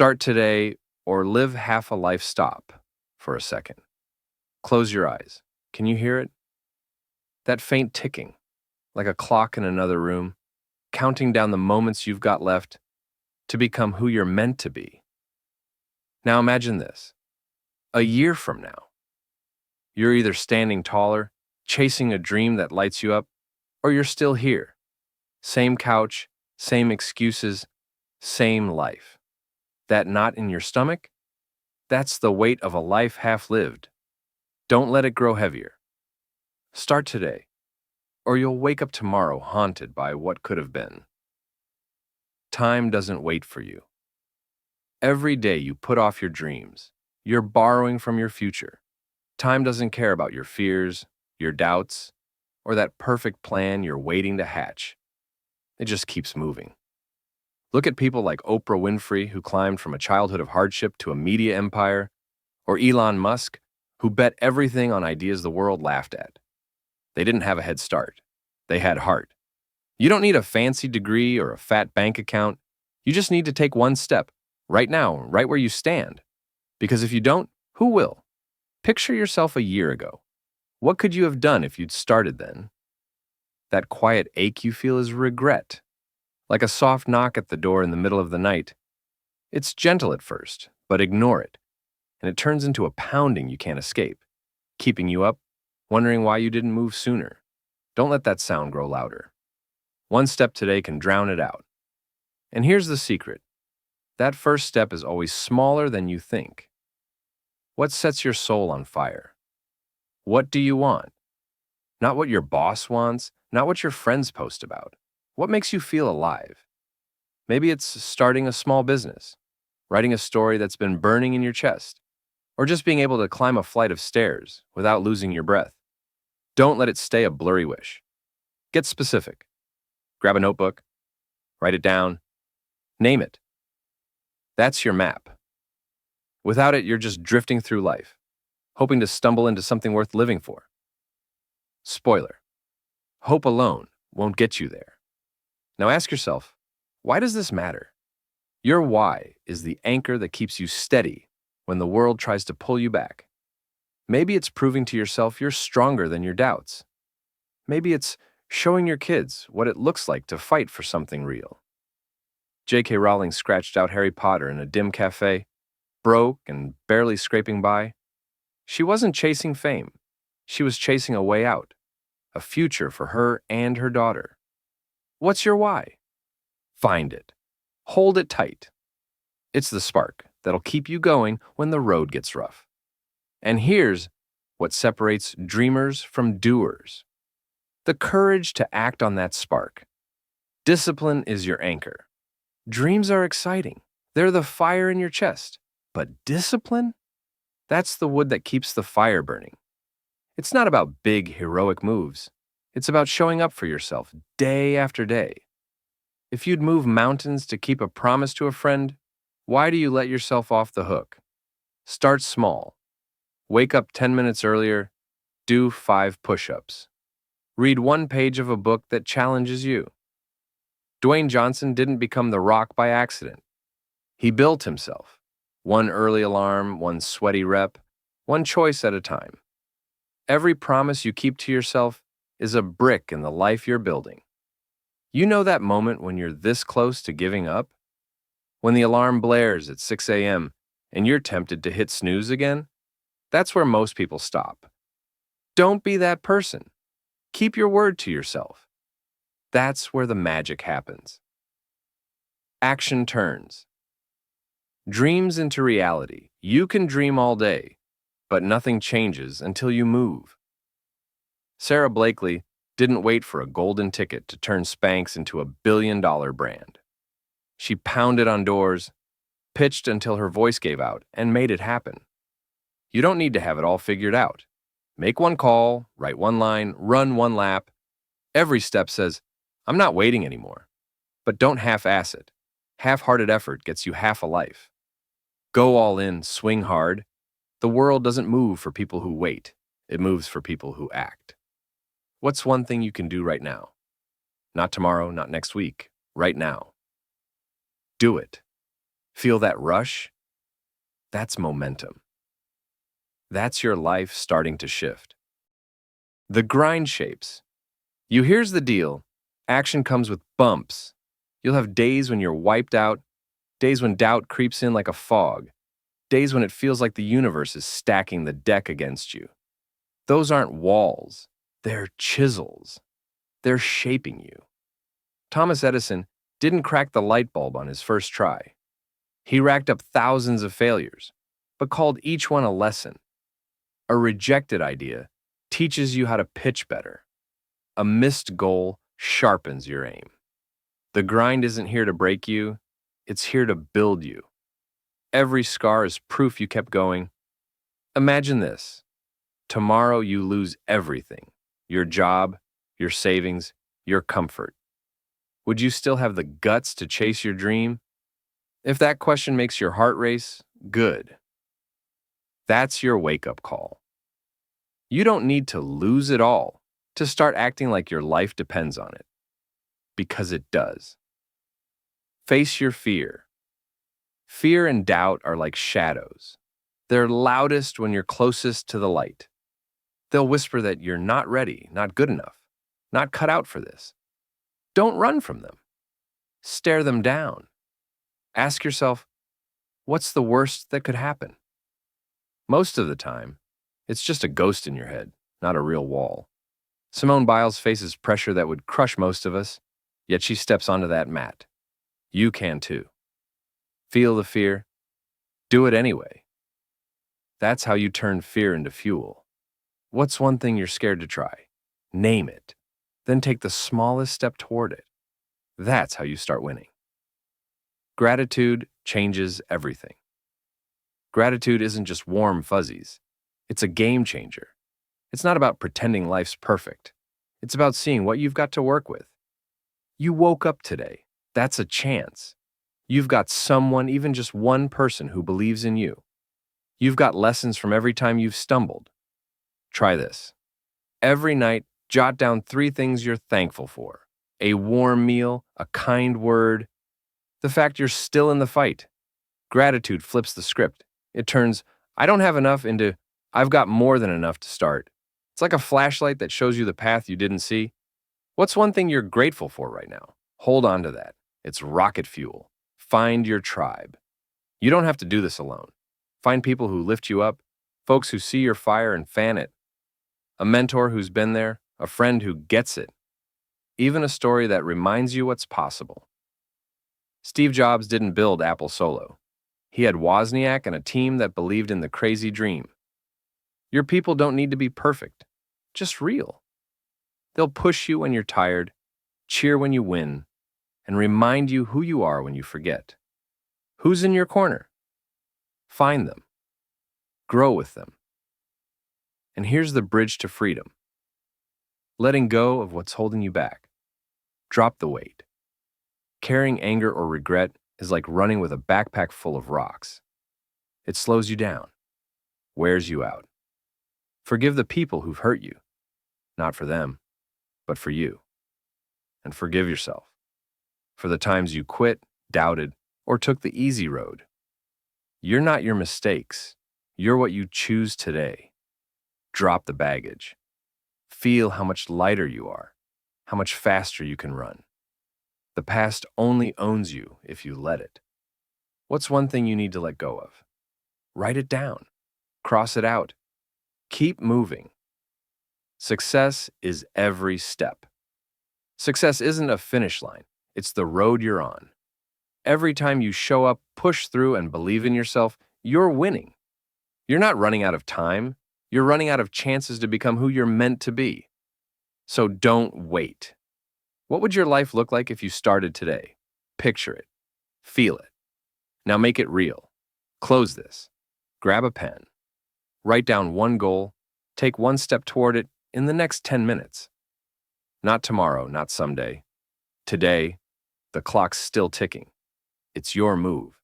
Start today or live half a life. Stop for a second. Close your eyes. Can you hear it? That faint ticking, like a clock in another room, counting down the moments you've got left to become who you're meant to be. Now imagine this. A year from now, you're either standing taller, chasing a dream that lights you up, or you're still here. Same couch, same excuses, same life. That knot in your stomach? That's the weight of a life half lived. Don't let it grow heavier. Start today, or you'll wake up tomorrow haunted by what could have been. Time doesn't wait for you. Every day you put off your dreams, you're borrowing from your future. Time doesn't care about your fears, your doubts, or that perfect plan you're waiting to hatch. It just keeps moving. Look at people like Oprah Winfrey, who climbed from a childhood of hardship to a media empire, or Elon Musk, who bet everything on ideas the world laughed at. They didn't have a head start. They had heart. You don't need a fancy degree or a fat bank account. You just need to take one step, right now, right where you stand. Because if you don't, who will? Picture yourself a year ago. What could you have done if you'd started then? That quiet ache you feel is regret, like a soft knock at the door in the middle of the night. It's gentle at first, but ignore it, and it turns into a pounding you can't escape, keeping you up, wondering why you didn't move sooner. Don't let that sound grow louder. One step today can drown it out. And here's the secret. That first step is always smaller than you think. What sets your soul on fire? What do you want? Not what your boss wants, not what your friends post about. What makes you feel alive? Maybe it's starting a small business, writing a story that's been burning in your chest, or just being able to climb a flight of stairs without losing your breath. Don't let it stay a blurry wish. Get specific. Grab a notebook, write it down, name it. That's your map. Without it, you're just drifting through life, hoping to stumble into something worth living for. Spoiler: hope alone won't get you there. Now ask yourself, why does this matter? Your why is the anchor that keeps you steady when the world tries to pull you back. Maybe it's proving to yourself you're stronger than your doubts. Maybe it's showing your kids what it looks like to fight for something real. J.K. Rowling scratched out Harry Potter in a dim cafe, broke and barely scraping by. She wasn't chasing fame. She was chasing a way out, a future for her and her daughter. What's your why? Find it. Hold it tight. It's the spark that'll keep you going when the road gets rough. And here's what separates dreamers from doers: the courage to act on that spark. Discipline is your anchor. Dreams are exciting. They're the fire in your chest. But discipline? That's the wood that keeps the fire burning. It's not about big, heroic moves. It's about showing up for yourself day after day. If you'd move mountains to keep a promise to a friend, why do you let yourself off the hook? Start small. Wake up 10 minutes earlier. Do 5 push-ups. Read 1 page of a book that challenges you. Dwayne Johnson didn't become The Rock by accident. He built himself. 1 early alarm, 1 sweaty rep, 1 choice at a time. Every promise you keep to yourself is a brick in the life you're building. You know that moment when you're this close to giving up? When the alarm blares at 6 a.m. and you're tempted to hit snooze again? That's where most people stop. Don't be that person. Keep your word to yourself. That's where the magic happens. Action turns. Dreams into reality. You can dream all day, but nothing changes until you move. Sarah Blakely didn't wait for a golden ticket to turn Spanx into a billion-dollar brand. She pounded on doors, pitched until her voice gave out, and made it happen. You don't need to have it all figured out. Make 1 call, write 1 line, run 1 lap. Every step says, I'm not waiting anymore. But don't half-ass it. Half-hearted effort gets you half a life. Go all in, swing hard. The world doesn't move for people who wait. It moves for people who act. What's one thing you can do right now? Not tomorrow, not next week. Right now. Do it. Feel that rush? That's momentum. That's your life starting to shift. The grind shapes. Here's the deal. Action comes with bumps. You'll have days when you're wiped out, days when doubt creeps in like a fog, days when it feels like the universe is stacking the deck against you. Those aren't walls. They're chisels. They're shaping you. Thomas Edison didn't crack the light bulb on his first try. He racked up thousands of failures, but called each one a lesson. A rejected idea teaches you how to pitch better. A missed goal sharpens your aim. The grind isn't here to break you, it's here to build you. Every scar is proof you kept going. Imagine this. Tomorrow you lose everything. Your job, your savings, your comfort. Would you still have the guts to chase your dream? If that question makes your heart race, good. That's your wake-up call. You don't need to lose it all to start acting like your life depends on it. Because it does. Face your fear. Fear and doubt are like shadows. They're loudest when you're closest to the light. They'll whisper that you're not ready, not good enough, not cut out for this. Don't run from them. Stare them down. Ask yourself, what's the worst that could happen? Most of the time, it's just a ghost in your head, not a real wall. Simone Biles faces pressure that would crush most of us, yet she steps onto that mat. You can too. Feel the fear. Do it anyway. That's how you turn fear into fuel. What's one thing you're scared to try? Name it. Then take the smallest step toward it. That's how you start winning. Gratitude changes everything. Gratitude isn't just warm fuzzies. It's a game changer. It's not about pretending life's perfect. It's about seeing what you've got to work with. You woke up today. That's a chance. You've got someone, even just one person, who believes in you. You've got lessons from every time you've stumbled. Try this. Every night, jot down 3 things you're thankful for. A warm meal, a kind word, the fact you're still in the fight. Gratitude flips the script. It turns, I don't have enough into, I've got more than enough to start. It's like a flashlight that shows you the path you didn't see. What's one thing you're grateful for right now? Hold on to that. It's rocket fuel. Find your tribe. You don't have to do this alone. Find people who lift you up, folks who see your fire and fan it, a mentor who's been there, a friend who gets it, even a story that reminds you what's possible. Steve Jobs didn't build Apple solo. He had Wozniak and a team that believed in the crazy dream. Your people don't need to be perfect, just real. They'll push you when you're tired, cheer when you win, and remind you who you are when you forget. Who's in your corner? Find them. Grow with them. And here's the bridge to freedom. Letting go of what's holding you back. Drop the weight. Carrying anger or regret is like running with a backpack full of rocks. It slows you down, wears you out. Forgive the people who've hurt you, not for them, but for you. And forgive yourself for the times you quit, doubted, or took the easy road. You're not your mistakes. You're what you choose today. Drop the baggage. Feel how much lighter you are, how much faster you can run. The past only owns you if you let it. What's one thing you need to let go of? Write it down. Cross it out. Keep moving. Success is every step. Success isn't a finish line. It's the road you're on. Every time you show up, push through, and believe in yourself, you're winning. You're not running out of time. You're running out of chances to become who you're meant to be. So don't wait. What would your life look like if you started today? Picture it. Feel it. Now make it real. Close this. Grab a pen. Write down one goal. Take one step toward it in the next 10 minutes. Not tomorrow, not someday. Today, the clock's still ticking. It's your move.